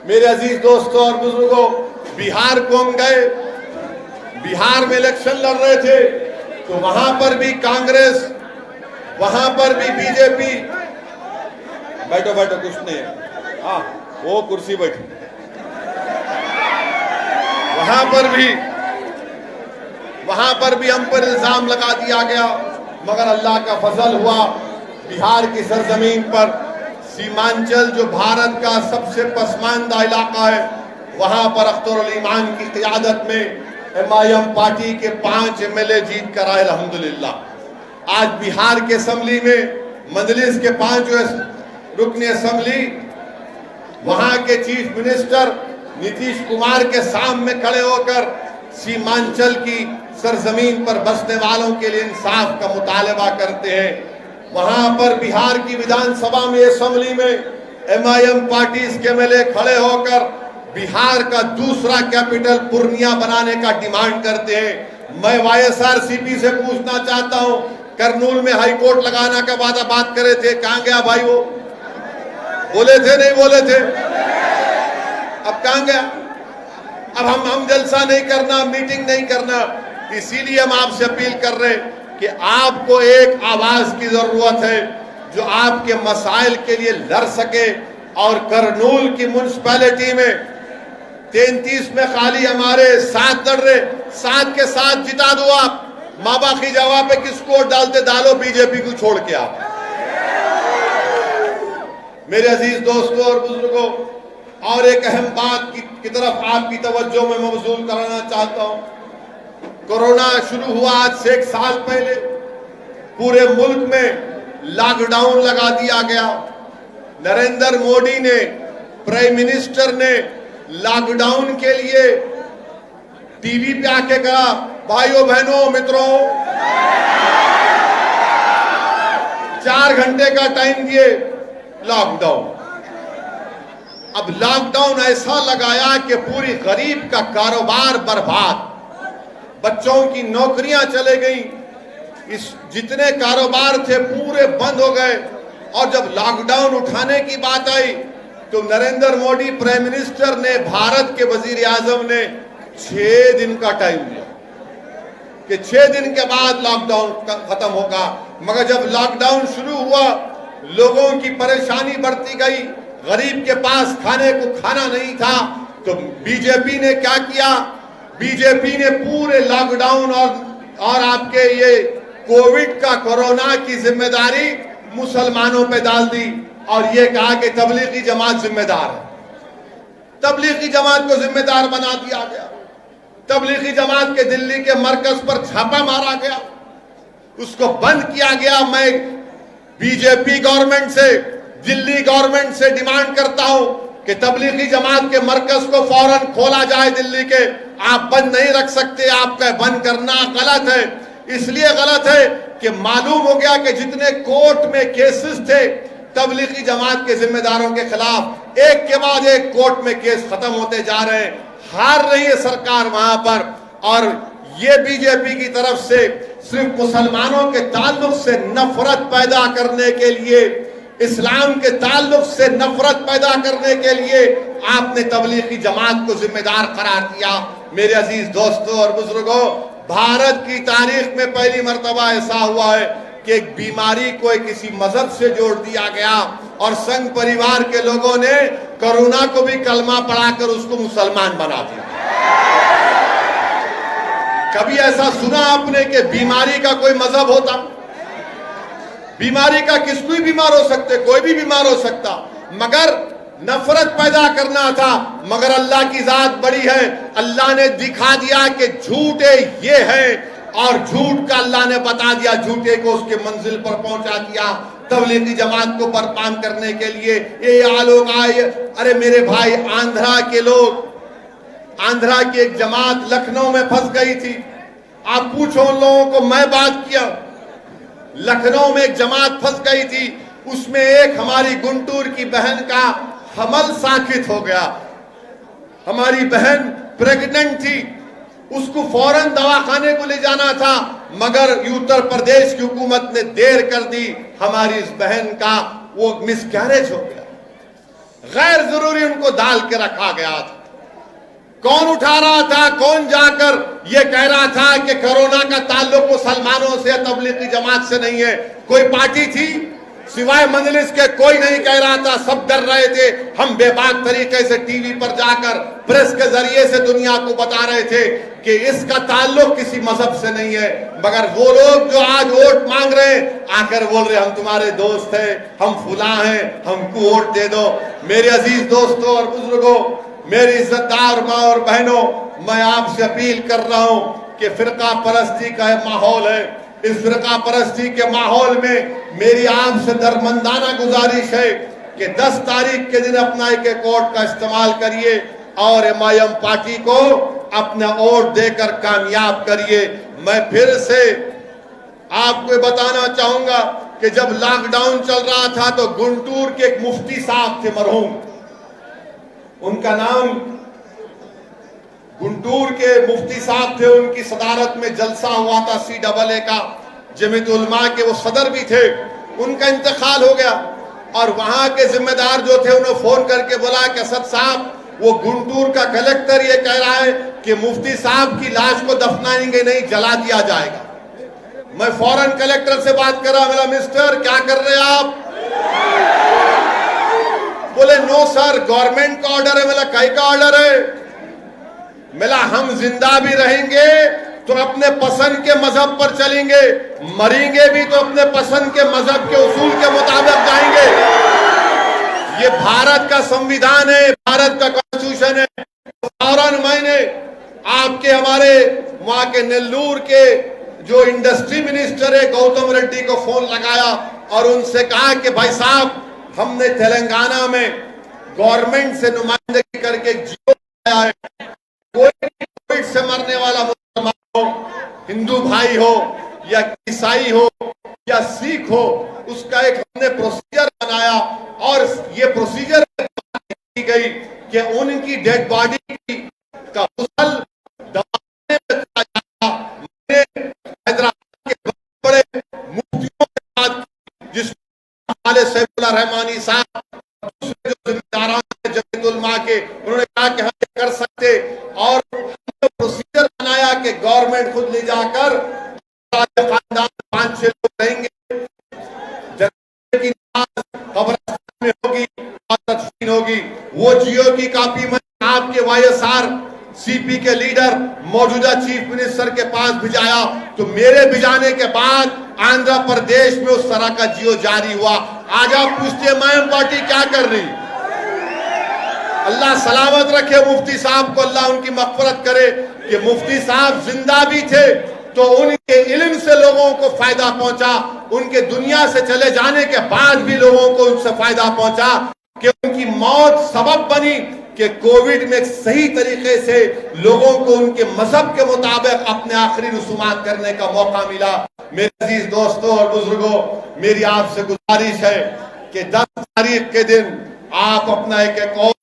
मेरे अजीज दोस्तों और बुजुर्गों, बिहार को हम गए, बिहार में इलेक्शन लड़ रहे थे, तो वहां पर भी कांग्रेस, वहां पर भी बीजेपी। बैठो बैठो, कुछ नहीं है, हाँ वो कुर्सी बैठी। वहां पर भी हम पर इल्जाम लगा दिया गया, मगर अल्लाह का फजल हुआ। बिहार की सरजमीन पर सीमांचल, जो भारत का सबसे पसमानदा इलाका है, वहां पर अख्तरुल ईमान की क़ियादत में एमआईएम पार्टी के 5 एमएलए जीत कर आए अल्हम्दुलिल्लाह। आज बिहार के असेंबली में मजलिस के 5 रुकनी असेंबली, वहां के चीफ मिनिस्टर नीतीश कुमार के सामने खड़े होकर सीमांचल की सरजमीन पर बसने वालों के लिए इंसाफ का मुतालबा करते हैं। वहां पर बिहार की विधानसभा में, असेंबली में एमआईएम पार्टी के एमएलए खड़े होकर बिहार का दूसरा कैपिटल पूर्णिया बनाने का डिमांड करते हैं। मैं वाईएसआरसीपी से पूछना चाहता हूं, करनूल में हाईकोर्ट लगाने का वादा बात करे थे, कहां गया भाई? वो बोले थे, नहीं बोले थे? अब कहां गया? अब हम जलसा नहीं करना, मीटिंग नहीं करना। इसीलिए हम आपसे अपील कर रहे हैं कि आपको एक आवाज की जरूरत है जो आपके मसाइल के लिए लड़ सके। और करनूल की म्युनिसिपैलिटी में 33 में खाली हमारे 7 लड़ रहे, 7 के 7 जिता दो आप। माँ बाप की जवाब पे किसको वोट डालते, डालो बीजेपी को छोड़ के आप। मेरे अजीज दोस्तों और बुजुर्गों, और एक अहम बात की तरफ आपकी तवज्जो में मबजूल कराना चाहता हूं। कोरोना शुरू हुआ आज से 1 साल पहले, पूरे मुल्क में लॉकडाउन लगा दिया गया। नरेंद्र मोदी ने, प्राइम मिनिस्टर ने लॉकडाउन के लिए टीवी पे आके कहा, भाइयों बहनों मित्रों 4 घंटे का टाइम दिए लॉकडाउन। अब लॉकडाउन ऐसा लगाया कि पूरी गरीब का कारोबार बर्बाद, बच्चों की नौकरियां चले गई, इस जितने कारोबार थे पूरे बंद हो गए। और जब लॉकडाउन उठाने की बात आई तो नरेंद्र मोदी प्राइम मिनिस्टर ने, भारत के वजीर आजम ने 6 दिन का टाइम दिया कि 6 दिन के बाद लॉकडाउन खत्म होगा। मगर जब लॉकडाउन शुरू हुआ, लोगों की परेशानी बढ़ती गई, गरीब के पास खाने को खाना नहीं था, तो बीजेपी ने क्या किया? बीजेपी ने पूरे लॉकडाउन और आपके ये कोविड का, कोरोना की जिम्मेदारी मुसलमानों पे डाल दी और ये कहा कि तबलीगी जमात जिम्मेदार है। तबलीगी जमात को जिम्मेदार बना दिया गया। तबलीगी जमात के दिल्ली के मरकज पर छापा मारा गया, उसको बंद किया गया। मैं बीजेपी गवर्नमेंट से, दिल्ली गवर्नमेंट से डिमांड करता हूं कि तबलीगी जमात के मरकज को फौरन खोला जाए दिल्ली के। आप बंद नहीं रख सकते, आपका बंद करना गलत है। इसलिए गलत है कि मालूम हो गया कि जितने कोर्ट में केसेस थे तबलीगी जमात के जिम्मेदारों के खिलाफ, एक के बाद एक कोर्ट में केस खत्म होते जा रहे हैं। हार रही है सरकार वहां पर, और ये बीजेपी की तरफ से सिर्फ मुसलमानों के ताल्लुक से नफरत पैदा करने के लिए, इस्लाम के ताल्लुक से नफरत पैदा करने के लिए आपने तबलीगी जमात को जिम्मेदार करार दिया। मेरे अजीज दोस्तों और बुजुर्गों, भारत की तारीख में पहली मर्तबा ऐसा हुआ है कि एक बीमारी को किसी मजहब से जोड़ दिया गया और संघ परिवार के लोगों ने कोरोना को भी कलमा पढ़ाकर उसको मुसलमान बना दिया। कभी ऐसा सुना आपने कि बीमारी का कोई मजहब होता? बीमारी का किसको भी बीमार हो सकते, कोई भी बीमार हो सकता, मगर नफरत पैदा करना था। मगर अल्लाह की जात बड़ी है, अल्लाह ने दिखा दिया कि झूठे ये हैं, और झूठ का अल्लाह ने बता दिया, झूठे को उसके मंजिल पर पहुंचा दिया। तबलीगी जमात को बर्बाद करने के लिए ये लोग आए। अरे मेरे भाई, आंध्रा के लोग, आंध्रा की एक जमात लखनऊ में फंस गई थी। आप पूछो उन लोगों को, मैं बात किया, लखनऊ में एक जमात फंस गई थी, उसमें एक हमारी गुंटूर की बहन का हमल साकित हो गया। हमारी बहन प्रेग्नेंट थी, उसको फौरन दवाखाने को ले जाना था, मगर उत्तर प्रदेश की हुकूमत ने देर कर दी। हमारी इस बहन का वो मिसकैरेज हो गया, गैर जरूरी उनको डाल के रखा गया था। कौन उठा रहा था, कौन जाकर ये कह रहा था कि कोरोना का ताल्लुक मुसलमानों से, तबलीगी जमात से नहीं है? कोई पार्टी थी सिवाय मजलिस के? कोई नहीं कह रहा था, सब डर रहे थे। हम बेबाक तरीके से टीवी पर जाकर प्रेस के जरिए से दुनिया को बता रहे थे कि इसका ताल्लुक किसी मजहब से नहीं है। मगर वो लोग जो आज वोट मांग रहे हैं, आकर बोल रहे हम तुम्हारे दोस्त हैं, हम फुला हैं, हमको वोट दे दो। मेरे अजीज दोस्तों और बुजुर्गों, मेरी इज्जतदार माँ और बहनों, मैं आपसे अपील कर रहा हूं कि फिरका परस्ती का माहौल है। इस फिरका परस्ती के माहौल में मेरी आपसे दरमंदाना गुजारिश है कि 10 तारीख के दिन अपना एक वोट का इस्तेमाल करिए और एमआईएम पार्टी को अपना वोट देकर कामयाब करिए। मैं फिर से आपको बताना चाहूंगा कि जब लॉकडाउन चल रहा था तो गुंटूर के एक मुफ्ती साहब थे, मरहूम, उनका नाम गुंटूर के मुफ्ती साहब थे, उनकी सदारत में जलसा हुआ था CAA का, जमीयत उलमा के वो सदर भी थे। उनका इंतकाल हो गया और वहां के जिम्मेदार जो थे उन्हें फोन करके बोला कि असद साहब, वो गुंटूर का कलेक्टर ये कह रहा है कि मुफ्ती साहब की लाश को दफनाएंगे नहीं, जला दिया जाएगा। मैं फौरन कलेक्टर से बात कर रहा, मेरा मिस्टर क्या कर रहे हैं आप? बोले नो सर, गवर्नमेंट का ऑर्डर है। मेरा कई का ऑर्डर है? मिला हम जिंदा भी रहेंगे तो अपने पसंद के मजहब पर चलेंगे, मरेंगे भी तो अपने पसंद के मजहब के उसूल के मुताबिक जाएंगे। ये भारत का संविधान है, भारत का कॉन्स्टिट्यूशन है। फौरन मैंने आपके हमारे वहां के नेल्लूर के जो इंडस्ट्री मिनिस्टर है गौतम रेड्डी को फोन लगाया और उनसे कहा कि भाई साहब, हमने तेलंगाना में गवर्नमेंट से नुमाइंदगी करके जियो आया है, कोई कोविड से मरने वाला मुसलमान हो, हिंदू भाई हो या ईसाई हो या सिख हो, उसका एक हमने प्रोसीजर बनाया और ये प्रोसीजर की गई कि उनकी डेड बॉडी का मुसल दबाने में हैदराबाद के बड़े मुफ्तियों के साथ, जिसमें सैफुल्लाह रहमानी साहब, दूसरे जो जिम्मेदार जमीयत उलमा के, उन्होंने कहा कि हम कर सकते और प्रोसीजर बनाया कि गवर्नमेंट खुद ले जाकर खानदान 5-6 लोग रहेंगे, कब्रिस्तान में होगी और तदफीन होगी। वो जियो की कॉपी में आपके YSR CP के लीडर मौजूदा चीफ मिनिस्टर के पास भिजाया, तो मेरे भिजाने के बाद आंध्र प्रदेश में उस तरह का जियो जारी हुआ। आज आप पूछते हैं एमआईएम पार्टी क्या कर रही? अल्लाह सलामत रखे मुफ्ती साहब को, अल्लाह उनकी मग़फ़िरत करे कि मुफ्ती साहब जिंदा भी थे तो उनके इल्म से लोगों को फायदा पहुंचा, उनके दुनिया से चले जाने के बाद भी लोगों को उनसे फायदा पहुंचा, कि उनकी मौत सबब बनी कि कोविड में सही तरीके से लोगों को उनके मजहब के मुताबिक अपने आखिरी रसूमात करने का मौका मिला। मेरे अजीज दोस्तों और बुजुर्गों, मेरी आपसे गुजारिश है कि 10 तारीख के दिन आप अपना एक और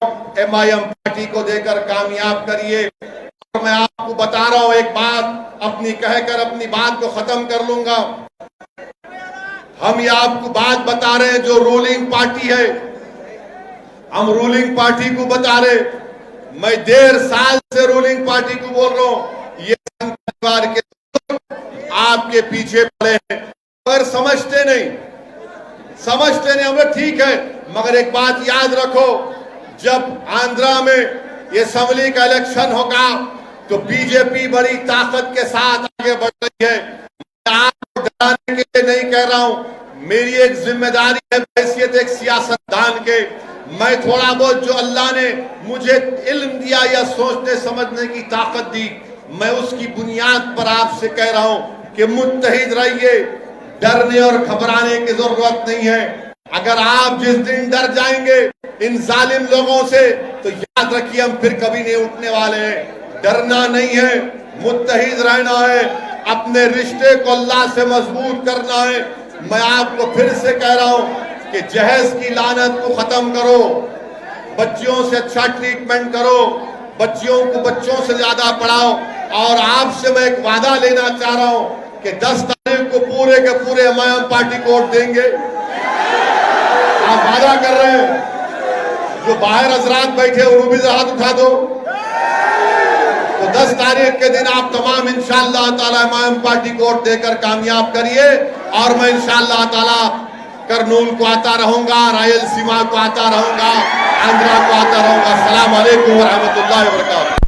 MIM पार्टी को देकर कामयाब करिए। और मैं आपको बता रहा हूं एक बात, अपनी कहकर अपनी बात को खत्म कर लूंगा। हम ये आपको बात बता रहे हैं, जो रूलिंग पार्टी है, हम रूलिंग पार्टी को बता रहे। मैं 1.5 साल से रूलिंग पार्टी को बोल रहा हूं, ये संघ परिवार के आपके पीछे पड़े हैं, मगर समझते नहीं। हमें ठीक है, मगर एक बात याद रखो, जब आंध्रा में ये असेंबली का इलेक्शन होगा तो बीजेपी बड़ी ताकत के साथ आगे बढ़ रही है। मैं आपको डराने के लिए नहीं कह रहा हूं, मेरी एक जिम्मेदारी है हैसियत एक सियासतदान के। मैं थोड़ा बहुत जो अल्लाह ने मुझे इल्म दिया या सोचने समझने की ताकत दी, मैं उसकी बुनियाद पर आपसे कह रहा हूं कि मुत्तहिद रहिए, डरने और घबराने की जरूरत नहीं है। अगर आप जिस दिन डर जाएंगे इन जालिम लोगों से, तो याद रखिए हम फिर कभी नहीं उठने वाले हैं। डरना नहीं है, मुत्तहिद रहना है, अपने रिश्ते को अल्लाह से मजबूत करना है। मैं आपको फिर से कह रहा हूं कि जहेज की लानत को खत्म करो, बच्चियों से अच्छा ट्रीटमेंट करो, बच्चियों को बच्चों से ज्यादा पढ़ाओ। और आपसे मैं एक वादा लेना चाह रहा हूं कि 10 तारीख को पूरे के पूरे MIM पार्टी को वोट देंगे। आप वादा कर रहे हैं? जो बाहर हजरात बैठे उन्होंने भी हाथ उठा दो। तो 10 तारीख के दिन आप तमाम इंशाअल्लाह ताला MIM पार्टी को वोट देकर कामयाब करिए। और मैं इंशाअल्लाह ताला करनूल को आता रहूंगा, रायलसीमा को आता रहूंगा, आंध्रा को आता रहूंगा। अस्सलाम वालेकुम व रहमतुल्लाहि व बरकातहू।